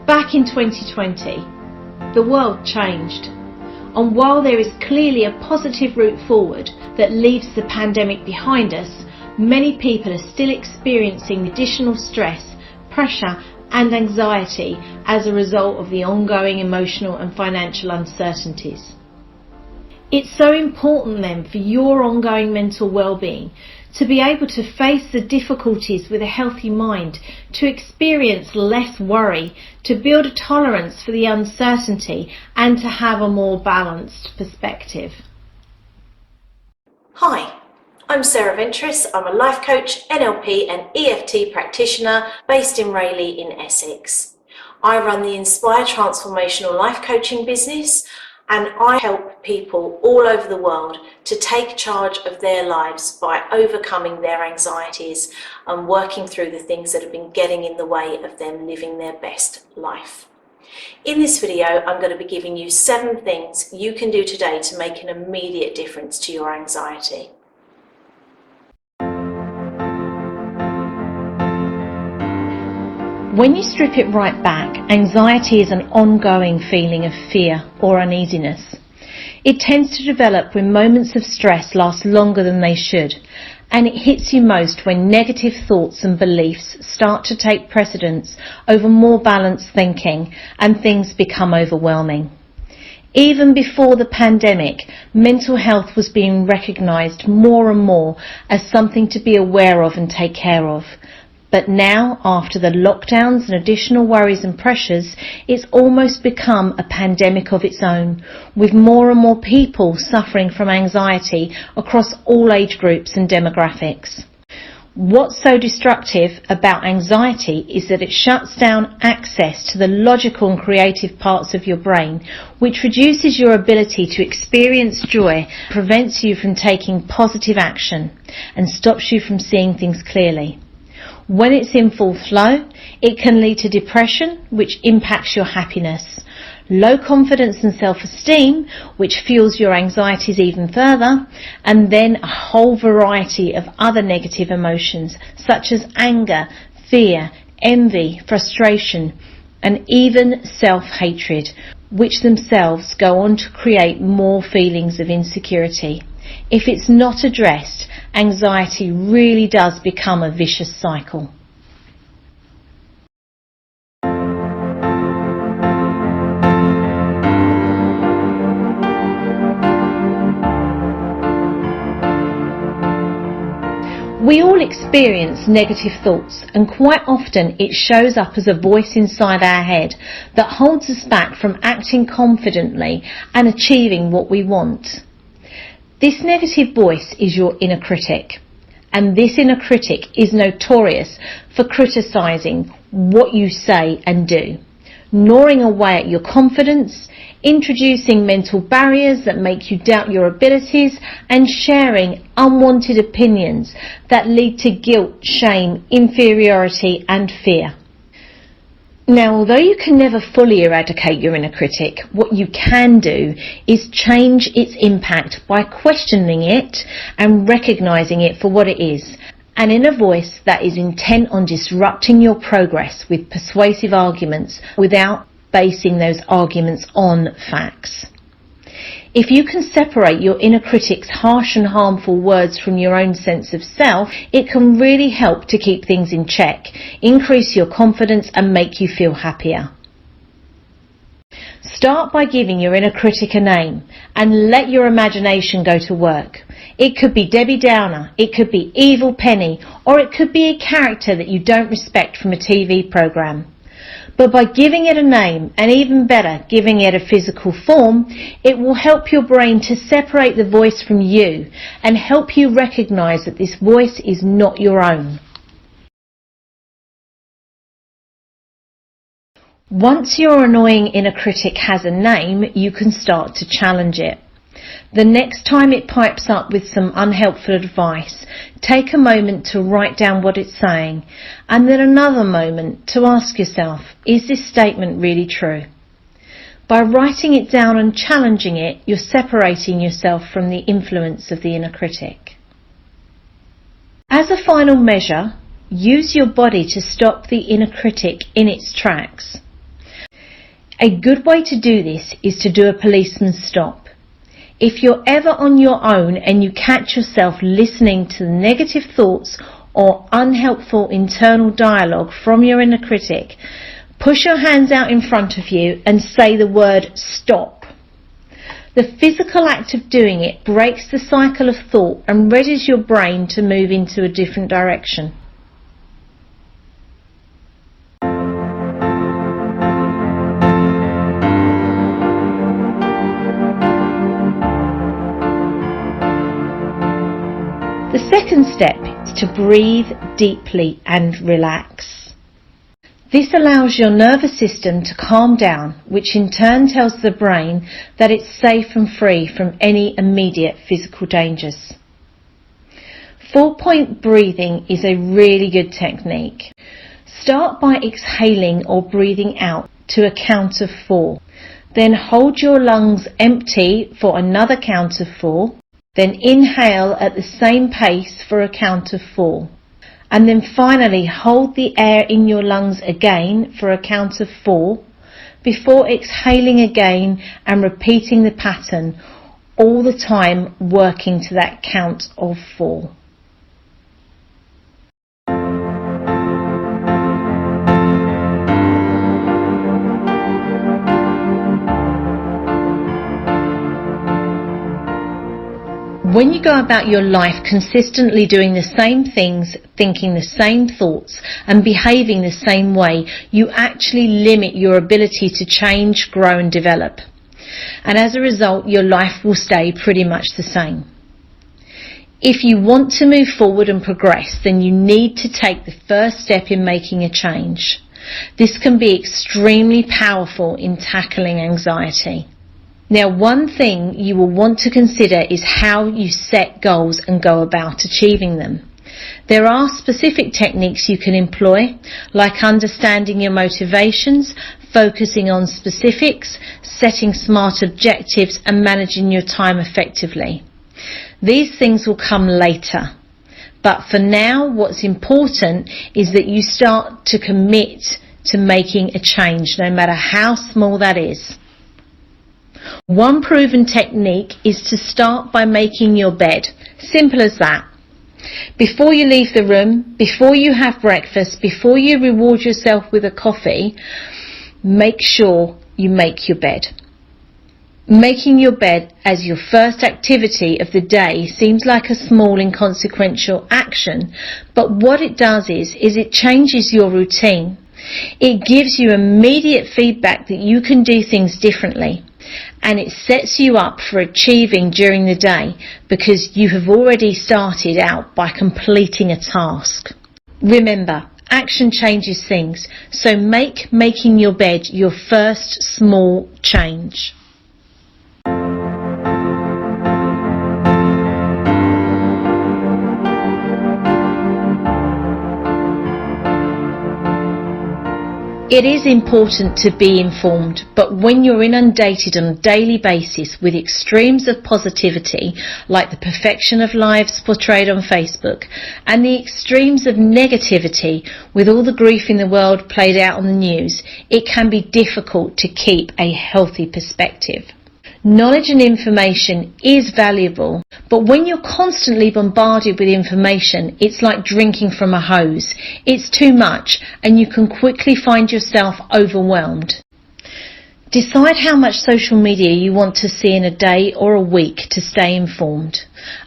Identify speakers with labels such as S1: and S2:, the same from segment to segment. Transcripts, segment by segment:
S1: Back in 2020, the world changed. And while there is clearly a positive route forward that leaves the pandemic behind us, many people are still experiencing additional stress, pressure and anxiety as a result of the ongoing emotional and financial uncertainties. It's so important then for your ongoing mental well-being to be able to face the difficulties with a healthy mind, to experience less worry, to build a tolerance for the uncertainty and to have a more balanced perspective.
S2: Hi, I'm Sarah Ventris. I'm a life coach, NLP and EFT practitioner based in Rayleigh in Essex. I run the Inspire Transformational Life Coaching business, and I help people all over the world to take charge of their lives by overcoming their anxieties and working through the things that have been getting in the way of them living their best life. In this video, I'm going to be giving you 7 things you can do today to make an immediate difference to your anxiety.
S1: When you strip it right back, anxiety is an ongoing feeling of fear or uneasiness. It tends to develop when moments of stress last longer than they should, and it hits you most when negative thoughts and beliefs start to take precedence over more balanced thinking and things become overwhelming. Even before the pandemic, mental health was being recognised more and more as something to be aware of and take care of. But now, after the lockdowns and additional worries and pressures, it's almost become a pandemic of its own, with more and more people suffering from anxiety across all age groups and demographics. What's so destructive about anxiety is that it shuts down access to the logical and creative parts of your brain, which reduces your ability to experience joy, prevents you from taking positive action, and stops you from seeing things clearly. When it's in full flow, it can lead to depression, which impacts your happiness, low confidence and self-esteem, which fuels your anxieties even further, and then a whole variety of other negative emotions, such as anger, fear, envy, frustration, and even self-hatred, which themselves go on to create more feelings of insecurity. If it's not addressed, anxiety really does become a vicious cycle. We all experience negative thoughts, and quite often it shows up as a voice inside our head that holds us back from acting confidently and achieving what we want. This negative voice is your inner critic, and this inner critic is notorious for criticising what you say and do, gnawing away at your confidence, introducing mental barriers that make you doubt your abilities, and sharing unwanted opinions that lead to guilt, shame, inferiority and fear. Now, although you can never fully eradicate your inner critic, what you can do is change its impact by questioning it and recognising it for what it is, an inner voice that is intent on disrupting your progress with persuasive arguments without basing those arguments on facts. If you can separate your inner critic's harsh and harmful words from your own sense of self, it can really help to keep things in check, increase your confidence and make you feel happier. Start by giving your inner critic a name and let your imagination go to work. It could be Debbie Downer, it could be Evil Penny, or it could be a character that you don't respect from a TV programme. But by giving it a name, and even better, giving it a physical form, it will help your brain to separate the voice from you and help you recognise that this voice is not your own. Once your annoying inner critic has a name, you can start to challenge it. The next time it pipes up with some unhelpful advice, take a moment to write down what it's saying, and then another moment to ask yourself, is this statement really true? By writing it down and challenging it, you're separating yourself from the influence of the inner critic. As a final measure, use your body to stop the inner critic in its tracks. A good way to do this is to do a policeman's stop. If you're ever on your own and you catch yourself listening to the negative thoughts or unhelpful internal dialogue from your inner critic, push your hands out in front of you and say the word stop. The physical act of doing it breaks the cycle of thought and readies your brain to move into a different direction. The second step is to breathe deeply and relax. This allows your nervous system to calm down, which in turn tells the brain that it's safe and free from any immediate physical dangers. 4-point breathing is a really good technique. Start by exhaling or breathing out to a count of 4. Then hold your lungs empty for another count of 4. Then inhale at the same pace for a count of 4. And then finally hold the air in your lungs again for a count of 4 before exhaling again and repeating the pattern, all the time working to that count of 4. When you go about your life consistently doing the same things, thinking the same thoughts, and behaving the same way, you actually limit your ability to change, grow and develop. And as a result, your life will stay pretty much the same. If you want to move forward and progress, then you need to take the first step in making a change. This can be extremely powerful in tackling anxiety. Now, one thing you will want to consider is how you set goals and go about achieving them. There are specific techniques you can employ, like understanding your motivations, focusing on specifics, setting smart objectives, and managing your time effectively. These things will come later. But for now, what's important is that you start to commit to making a change, no matter how small that is. One proven technique is to start by making your bed. Simple as that. Before you leave the room, before you have breakfast, before you reward yourself with a coffee, make sure you make your bed. Making your bed as your first activity of the day seems like a small inconsequential action, but what it does is it changes your routine. It gives you immediate feedback that you can do things differently. And it sets you up for achieving during the day because you have already started out by completing a task. Remember, action changes things, so make making your bed your first small change. It is important to be informed, but when you're inundated on a daily basis with extremes of positivity, like the perfection of lives portrayed on Facebook, and the extremes of negativity with all the grief in the world played out on the news, it can be difficult to keep a healthy perspective. Knowledge and information is valuable, but when you're constantly bombarded with information, it's like drinking from a hose. It's too much, and you can quickly find yourself overwhelmed. Decide how much social media you want to see in a day or a week to stay informed,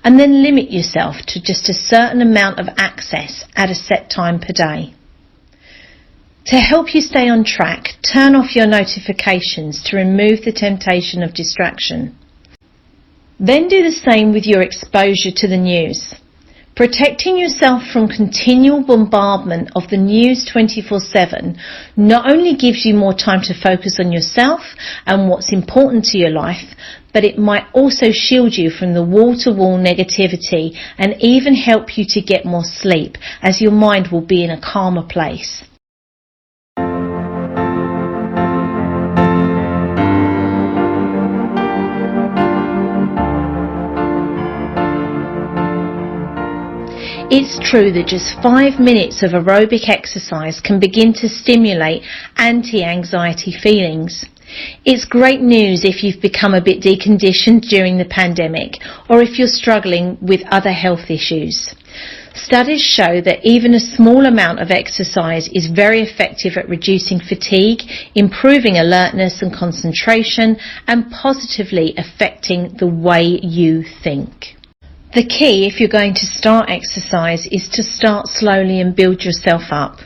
S1: and then limit yourself to just a certain amount of access at a set time per day. To help you stay on track, turn off your notifications to remove the temptation of distraction. Then do the same with your exposure to the news. Protecting yourself from continual bombardment of the news 24/7 not only gives you more time to focus on yourself and what's important to your life, but it might also shield you from the wall-to-wall negativity and even help you to get more sleep, as your mind will be in a calmer place. It's true that just 5 minutes of aerobic exercise can begin to stimulate anti-anxiety feelings. It's great news if you've become a bit deconditioned during the pandemic or if you're struggling with other health issues. Studies show that even a small amount of exercise is very effective at reducing fatigue, improving alertness and concentration, and positively affecting the way you think. The key, if you're going to start exercise, is to start slowly and build yourself up.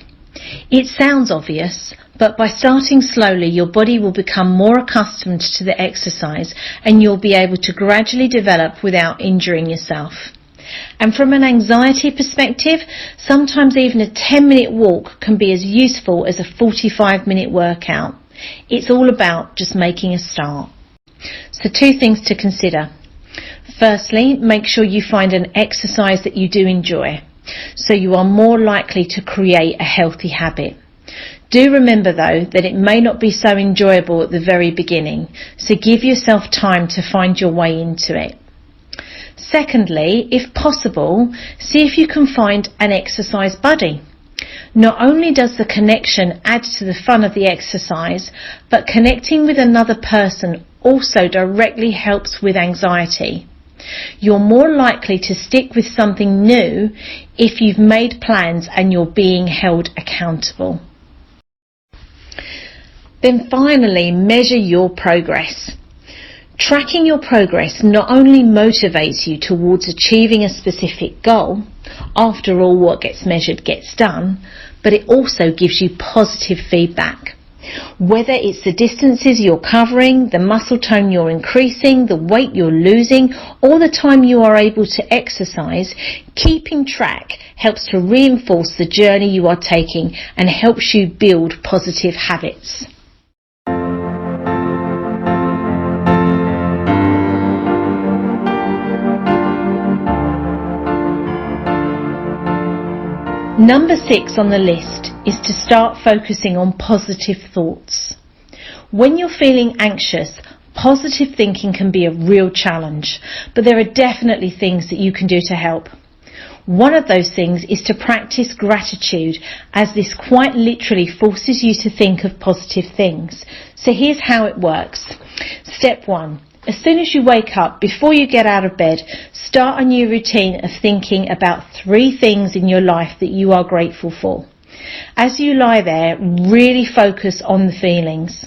S1: It sounds obvious, but by starting slowly, your body will become more accustomed to the exercise and you'll be able to gradually develop without injuring yourself. And from an anxiety perspective, sometimes even a 10-minute walk can be as useful as a 45-minute workout. It's all about just making a start. So 2 things to consider. Firstly, make sure you find an exercise that you do enjoy, so you are more likely to create a healthy habit. Do remember though that it may not be so enjoyable at the very beginning, so give yourself time to find your way into it. Secondly, if possible, see if you can find an exercise buddy. Not only does the connection add to the fun of the exercise, but connecting with another person also directly helps with anxiety. You're more likely to stick with something new if you've made plans and you're being held accountable. Then finally, measure your progress. Tracking your progress not only motivates you towards achieving a specific goal, after all what gets measured gets done, but it also gives you positive feedback. Whether it's the distances you're covering, the muscle tone you're increasing, the weight you're losing, or the time you are able to exercise, keeping track helps to reinforce the journey you are taking and helps you build positive habits. Number 6 on the list is to start focusing on positive thoughts. When you're feeling anxious, positive thinking can be a real challenge, but there are definitely things that you can do to help. One of those things is to practice gratitude, as this quite literally forces you to think of positive things. So here's how it works. Step 1. As soon as you wake up, before you get out of bed, start a new routine of thinking about 3 things in your life that you are grateful for. As you lie there, really focus on the feelings.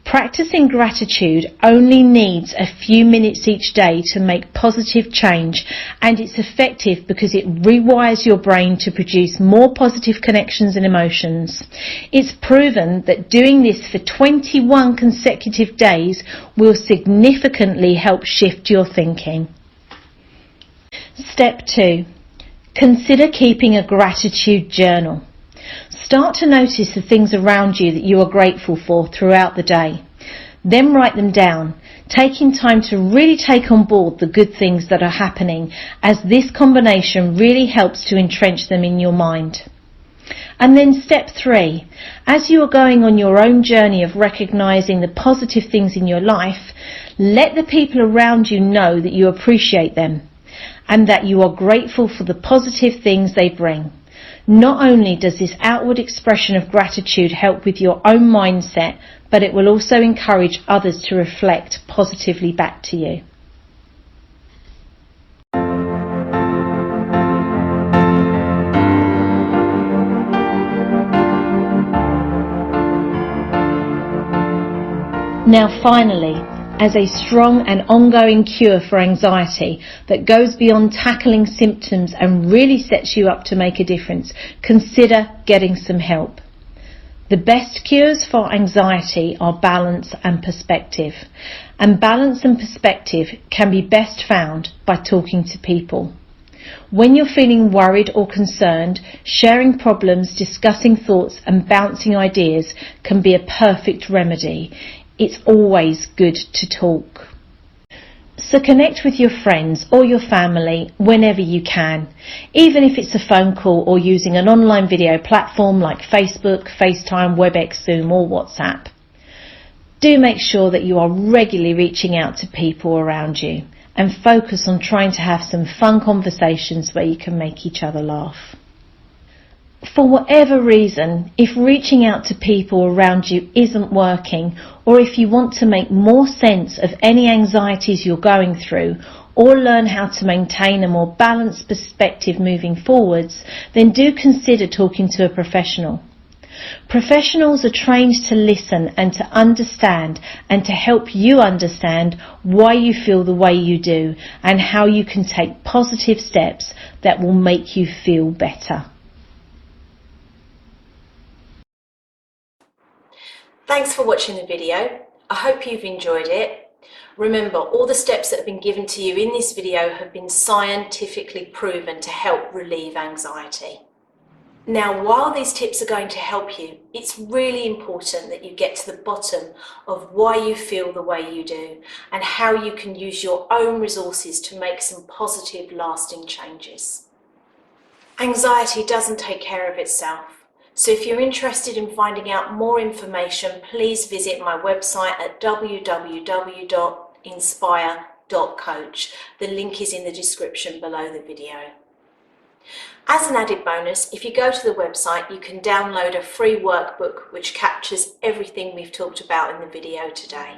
S1: Practicing gratitude only needs a few minutes each day to make positive change, and it's effective because it rewires your brain to produce more positive connections and emotions. It's proven that doing this for 21 consecutive days will significantly help shift your thinking. Step 2. Consider keeping a gratitude journal. Start to notice the things around you that you are grateful for throughout the day. Then write them down, taking time to really take on board the good things that are happening, as this combination really helps to entrench them in your mind. And then step 3, as you are going on your own journey of recognizing the positive things in your life, let the people around you know that you appreciate them and that you are grateful for the positive things they bring. Not only does this outward expression of gratitude help with your own mindset, but it will also encourage others to reflect positively back to you. Now finally, as a strong and ongoing cure for anxiety that goes beyond tackling symptoms and really sets you up to make a difference, consider getting some help. The best cures for anxiety are balance and perspective. And balance and perspective can be best found by talking to people. When you're feeling worried or concerned, sharing problems, discussing thoughts and bouncing ideas can be a perfect remedy. It's always good to talk. So connect with your friends or your family whenever you can, even if it's a phone call or using an online video platform like Facebook, FaceTime, WebEx, Zoom or WhatsApp. Do make sure that you are regularly reaching out to people around you and focus on trying to have some fun conversations where you can make each other laugh. For whatever reason, if reaching out to people around you isn't working, or if you want to make more sense of any anxieties you're going through, or learn how to maintain a more balanced perspective moving forwards, then do consider talking to a professional. Professionals are trained to listen and to understand and to help you understand why you feel the way you do and how you can take positive steps that will make you feel better.
S2: Thanks for watching the video. I hope you've enjoyed it. Remember, all the steps that have been given to you in this video have been scientifically proven to help relieve anxiety. Now, while these tips are going to help you, it's really important that you get to the bottom of why you feel the way you do and how you can use your own resources to make some positive, lasting changes. Anxiety doesn't take care of itself. So if you're interested in finding out more information, please visit my website at www.inspire.coach. The link is in the description below the video. As an added bonus, if you go to the website, you can download a free workbook which captures everything we've talked about in the video today.